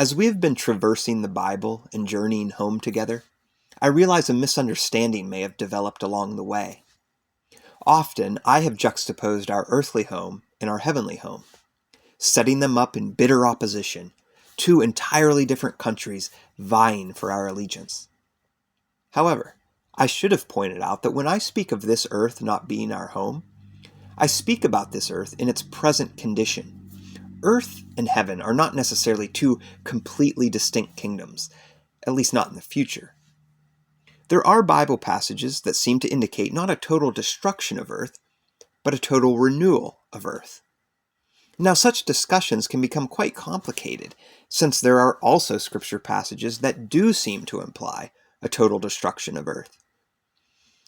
As we have been traversing the Bible and journeying home together, I realize a misunderstanding may have developed along the way. Often, I have juxtaposed our earthly home and our heavenly home, setting them up in bitter opposition, two entirely different countries vying for our allegiance. However, I should have pointed out that when I speak of this earth not being our home, I speak about this earth in its present condition. Earth and heaven are not necessarily two completely distinct kingdoms, at least not in the future. There are Bible passages that seem to indicate not a total destruction of earth, but a total renewal of earth. Now, such discussions can become quite complicated, since there are also scripture passages that do seem to imply a total destruction of earth.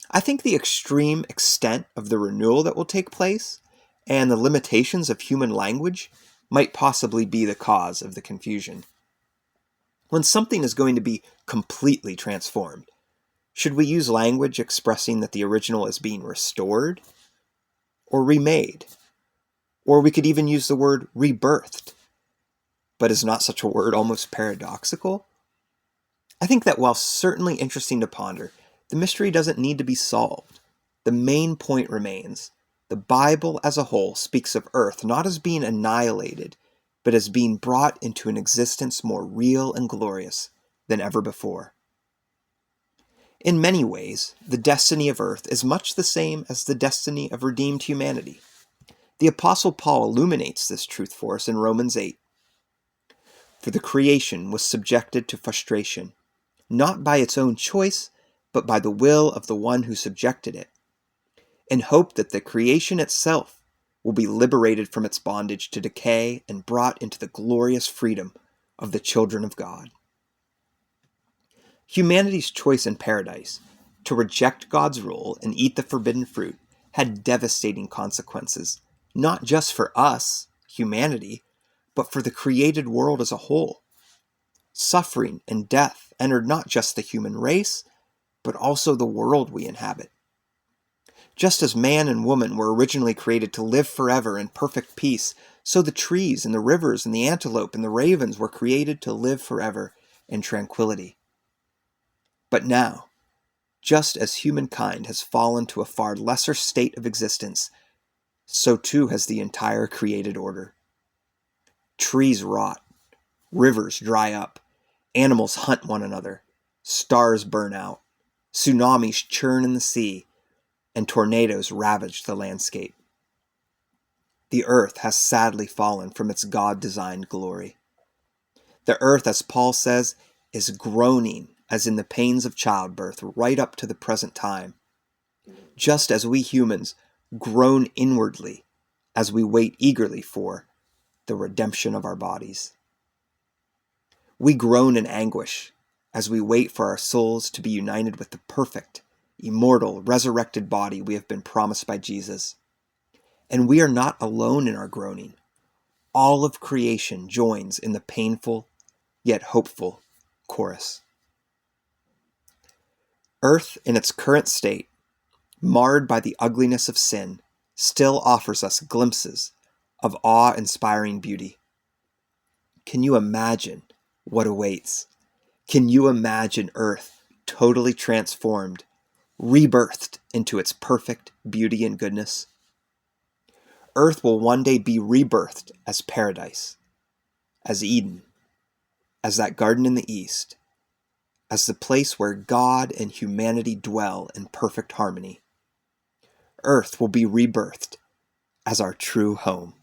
I think the extreme extent of the renewal that will take place and the limitations of human language might possibly be the cause of the confusion. When something is going to be completely transformed, should we use language expressing that the original is being restored or remade? Or we could even use the word rebirthed. But is not such a word almost paradoxical? I think that while certainly interesting to ponder, the mystery doesn't need to be solved. The main point remains. The Bible as a whole speaks of earth not as being annihilated, but as being brought into an existence more real and glorious than ever before. In many ways, the destiny of earth is much the same as the destiny of redeemed humanity. The Apostle Paul illuminates this truth for us in Romans 8. For the creation was subjected to frustration, not by its own choice, but by the will of the one who subjected it, in hope that the creation itself will be liberated from its bondage to decay and brought into the glorious freedom of the children of God. Humanity's choice in paradise to reject God's rule and eat the forbidden fruit had devastating consequences, not just for us, humanity, but for the created world as a whole. Suffering and death entered not just the human race, but also the world we inhabit. Just as man and woman were originally created to live forever in perfect peace, so the trees and the rivers and the antelope and the ravens were created to live forever in tranquility. But now, just as humankind has fallen to a far lesser state of existence, so too has the entire created order. Trees rot, rivers dry up, animals hunt one another, stars burn out, tsunamis churn in the sea, and tornadoes ravage the landscape. The earth has sadly fallen from its God-designed glory. The earth, as Paul says, is groaning as in the pains of childbirth right up to the present time, just as we humans groan inwardly as we wait eagerly for the redemption of our bodies. We groan in anguish as we wait for our souls to be united with the perfect, immortal, resurrected body we have been promised by Jesus. And we are not alone in our groaning. All of creation joins in the painful yet hopeful chorus. Earth in its current state, marred by the ugliness of sin, still offers us glimpses of awe-inspiring beauty. Can you imagine what awaits? Can you imagine Earth totally transformed, rebirthed into its perfect beauty and goodness? Earth will one day be rebirthed as paradise, as Eden, as that garden in the east, as the place where God and humanity dwell in perfect harmony. Earth will be rebirthed as our true home.